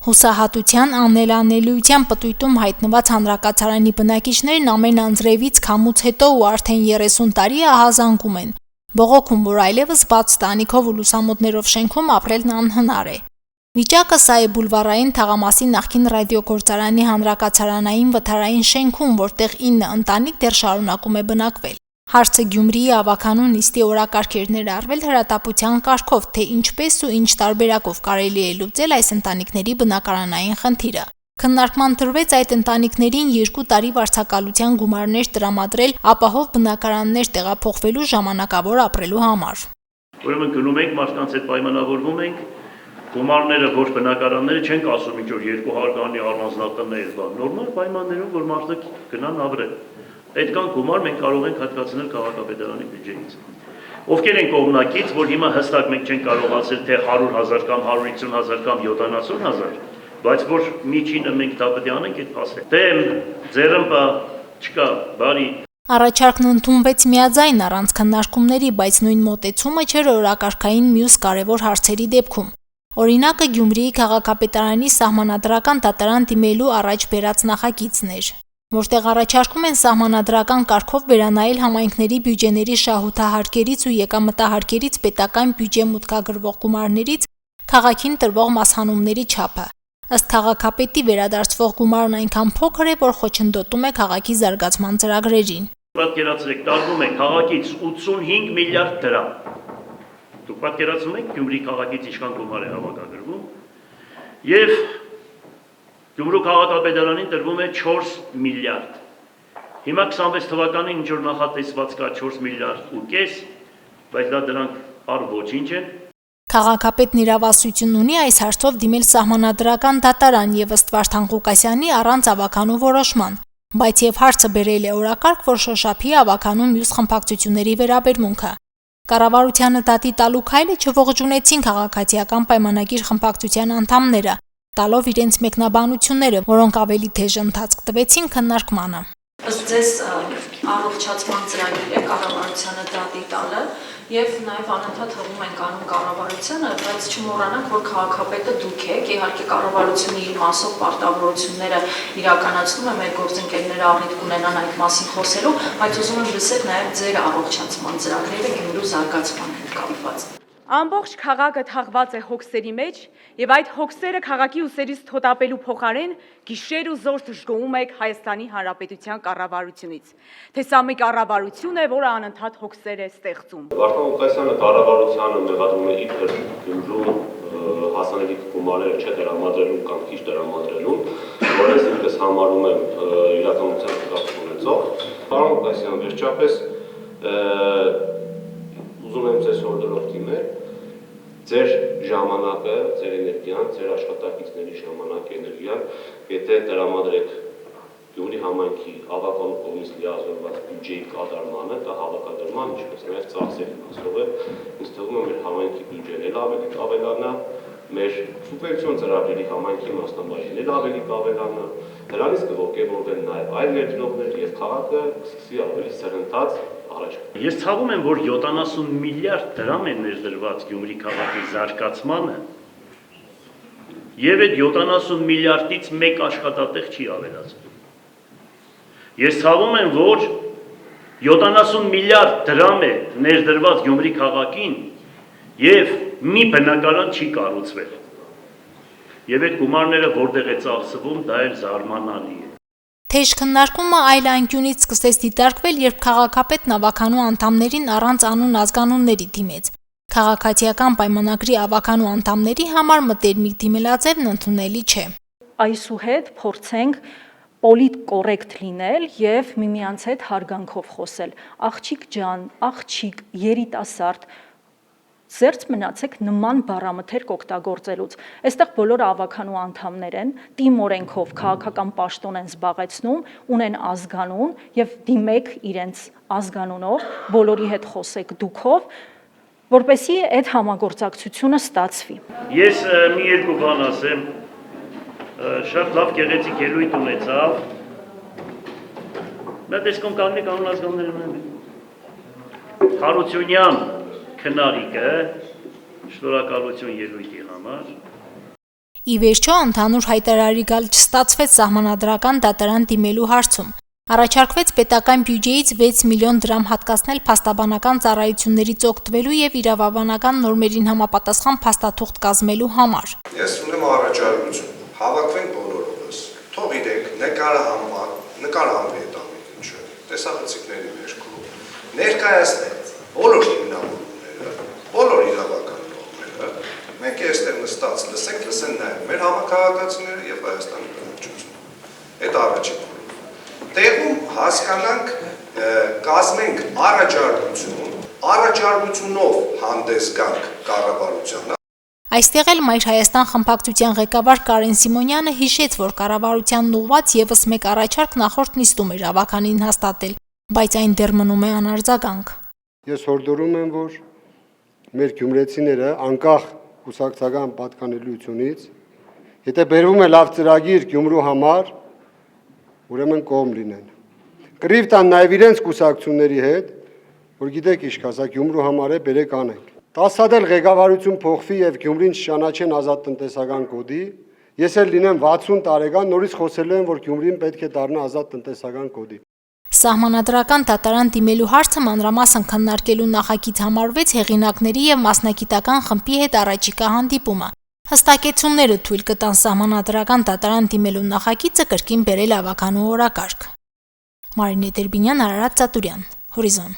Հուսահատության, անելանելիության պտույտում հայտնված հանրակացարանի բնակիչներն ամեն անձրևից քամուց հետո ու արդեն 30 տարի ահազանգում են, բողոքում, որ այլևս բաց տանիքով ու լուսամուտներով շենքում ապրելն անհնար է։ Վիճակը սա է Բուլվարային թաղամասի նախկին ռադիոգործարանի հանրակացարանային վթարային շենքում, որտեղ 9 ընտանիք դեռ շարունակում է բնակվել։ Հարցը Գյումրիի ավականու նիստի օրակարգ էր ներառվել հրատապության կարգով, թե ինչպես ու ինչ տարբերակով կարելի է լուծել այս ընտանիքների բնակարանային խնդիրը։ Քննարկման դրվեց այդ ընտանիքներին 2 տարի վարձակալության գումարներ տրամադրել ապահով բնակարաններ տեղափոխվելու ժամանակավոր ապրելու համար։ Ուրեմն գնում ենք մարդկանց հետ պայմանավորվում ենք, գումարները ոչ բնակարանները չենք ասում ինչ որ 200 գանի առանձնատներ, բան նորմալ պայմաններում, որ մարդը գնան ապրեն։ Այդքան գումար մենք կարող ենք հատկացնել քաղաքապետարանի բյուջեից։ Ովքեր են կողմնակից, որ հիմա հստակ մենք չենք կարող ասել, թե 100,000 կամ 150,000 կամ 70,000, բայց որ միջինը մենք դա պետք է անենք այդ փաստը։ Դե ձեռըմբա չկա, բարի։ Առաջարկն ընդունվեց միաձայն առանց քննարկումների, բայց նույն մոտեցումը չէր օրակարգային մյուս կարևոր հարցերի դեպքում։ Օրինակը Գյումրիի քաղաքապետարանի սահմանադրական դատարան դիմելու առաջ բերած նախագիծն էր, որտեղ առաջարկում են սահմանադրական կարգով վերանայել համայնքների բյուջեների շահութահարկերից ու եկամտահարկերից պետական բյուջե մուտքագրվող գումարներից քաղաքին տրվող մասհանումների չափը։ Ըստ քաղաքապետի վերադարձվող գումարն այնքան փոքր է, որ խոչընդոտում է քաղաքի զարգացման ծրագրերին։ Պատկերացրեք, տարվում է քաղաքից 85 միլիարդ դրամ։ Դուք պատկերացնում եք Գյումրի քաղաքից ինչքան գումար է հավաքագրվում, եւ Գյումրու քաղաքապետարանին տրվում է 4 միլիարդ։ Հիմա 26 թվականին ինչ որ նախատեսված կա 4 միլիարդ ու կես, բայց դա դրանք առ ոչինչ են։ Քաղաքապետն իրավասություն ունի այս հարցով դիմել սահմանադրական դատարան եւ ըստ Վարդան Ղուկասյանի առանց ավականու որոշման, բայց եւ հարցը բերել է օրակարգ, որ շոշափի ավականու մյուս խմբակցությունների վերաբերմունքը։ Կառավարությանը դատի տալու քայլը չողջունեցին քաղաքացիական պայմանագիր խմբակցության անդամները, տալով իրենց մեկնաբանությունները, որոնք ավելի թեժ ընթացք տվեցին քննարկմանը։ Ըստ ձեզ առողջացման ծրագիր է կառավարությանը դատի տալը եւ նաեւ անընդհատ հողում ենք անում կառավարությանը, բայց չմոռանանք, որ քաղաքապետը դուք եք, իհարկե կառավարությունը իր մասով պարտավորությունները իրականացնում է, մեր գործընկերները առիթ կունենան այդ մասին խոսելու, բայց ուզում եմ լսել նաեւ ձեր առողջացման ծրագրերը Գյումրու զարգացման հետ կապված։ Ամբողջ քաղաքը թաղված է հոգսերի մեջ եւ այդ հոգսերը քաղաքի ուսերից թոթափելու փոխարեն գիշեր ու զօր դժգոհում եք Հայաստանի Հանրապետության կառավարությունից, թե սա մի կառավարություն է, որը անընդհատ հոգսեր է ստեղծում։ Վարդան Ղուկասյանը կառավարությանը մեղադրում է իբր Գյումրու հասանելի գումարները չդրամադրելու կամ քիչ դրամադրելու, որ ես ինքս համարում եմ իրականության կապ ունեցող։ Պարոն Ղուկասյան, վերջապես ուզում եմ ձեզ հորդորող դիմել, ձեր ժամանակը, ձեր էներգիան, ձեր աշխատակիցների ժամանակը, էներգիան, եթե տրամադրեք Գյումրի համայնքի ավականու կողմից լիազորված բյուջեի կատարմանը, դա հավաքագրման, ինչպես նաև ծախսերի մասով է, ինձ թվում է մեր համայնքի բյուջեն էլ ավելի կավելանա, մեր սուբվենցիոն ծրագրերի համայնքի մասնաբաժին էլ ավելի կավելանա, դրանից կողքեվորվեն նաև այլ ներդրողներ եւ քաղաքը սկսի ավելի սրընթաց առաջ։ Ես ցավում եմ, որ 70 միլիարդ դրամ է ներդրված Գյումրի քաղաքի զարգացմանը, եւ այդ 70 միլիարդից մեկ աշխատատեղ չի ավելացել։ Ես ցավում եմ, որ 70 միլիարդ դրամ է ներդրված Գյումրի քաղաքին եւ մի բնակարան չի կառուցվել։ Եվ այդ գումարները որտեղ է ծախսվում, դա էլ զարմանալի է։ Թեժ քննարկումը այլ անկյունից սկսեց դիտարկվել, երբ քաղաքապետն ավականու անդամներին առանց անուն ազգանունների դիմեց։ Քաղաքացիական պայմանագրի ավականու անդամների համար մտերմիկ դիմելաձևն ընդունելի չէ։ Այսուհետ փորձենք պոլիտ կոռեկտ լինել եւ միմյանց հետ հարգանքով խոսել։ Աղջիկ ջան, աղջիկ, երիտասարդ, զերծ մնացեք նման բառամթերք օգտագործելուց։ Այստեղ բոլոր ավականու անդամներ են, թիմ օրենքով քաղաքական պաշտոն են զբաղեցնում, ունեն ազգանուն եւ դիմեք իրենց ազգանունով, բոլորի հետ խոսեք դուքով, որպեսզի այդ համագործակցությունը ստացվի։ Ես մի երկու բան ասեմ, շատ լավ գեղեցիկ ելույթ ունեցավ։ Դա տեսքոն կաննի կանոն ազգանունները։ Հարությունյան քննարկը, շնորհակալություն ելույթի համար։ Ի վերջո ընդհանուր հայտարարի գալ չստացվեց սահմանադրական դատարան դիմելու հարցում։ Առաջարկվեց պետական բյուջեից 6 միլիոն դրամ հատկացնել փաստաբանական ծառայություններից օգտվելու եւ իրավաբանական նորմերին համապատասխան փաստաթուղթ կազմելու համար։ Ես ունեմ առաջարկություն, հավաքվենք բոլորովս, թող իրենք նկարահանվի այդ ամենը, տեսախցիկների մեջքում, ներկայացնեն բոլոր հիմնավորումները, բոլոր իրավական նորմերը, մենք այստեղ նստած լսեն նաեւ մեր համակարգացիները եւ Հայաստանի բնակչությունը։ Այդ առաջին տեղում հասկանանք, կազմենք առաջարկությունով հանդես գանք կառավարությանը։ Այստեղ էլ Մայր Հայաստան խմբակցության ղեկավար Կարեն Սիմոնյանը հիշեց, որ կառավարությանն ուղղված եւս մեկ առաջարկ նախորդ նիստում էր ավականին հաստատել, բայց այն դեռ մնում է անարձագանք։ Ես հորդորում եմ, որ մեր գյումրեցիները անկախ կուսակցական պատկանելիությունից, եթե բերվում է լավ ծրագիր Գյումրու համար, ուրեմն կողմ լինեն։ Կռիվ տան նաև իրենց կուսակցությունների հետ, որ գիտեք ինչ կասա Գյումրու համար է, բերեք անենք։ 10 հատ էլ ղեկավարություն փոխվի եւ Գյումրին չճանաչեն ազատ տնտեսական կոդի, ես էլ լինեմ 60 տարեկան, նորից խոսելու եմ, որ Գյումրին պետք է դառնա ազատ տնտեսական կոդի։ Սահմանադրական դատարան դիմելու հարցը մանրամասն քննարկելու նախագիծ համարվեց հեղինակների եւ մասնակիտական խմբի հետ առաջիկա հանդիպումը։ Հստակեցումները թույլ կտան սահմանադրական դատարան դիմելու նախագիծը կրկին բերել ավականու օրակարգ։ Մարինե Տերբինյան, Արարատ Ծատուրյան, Հորիզոն։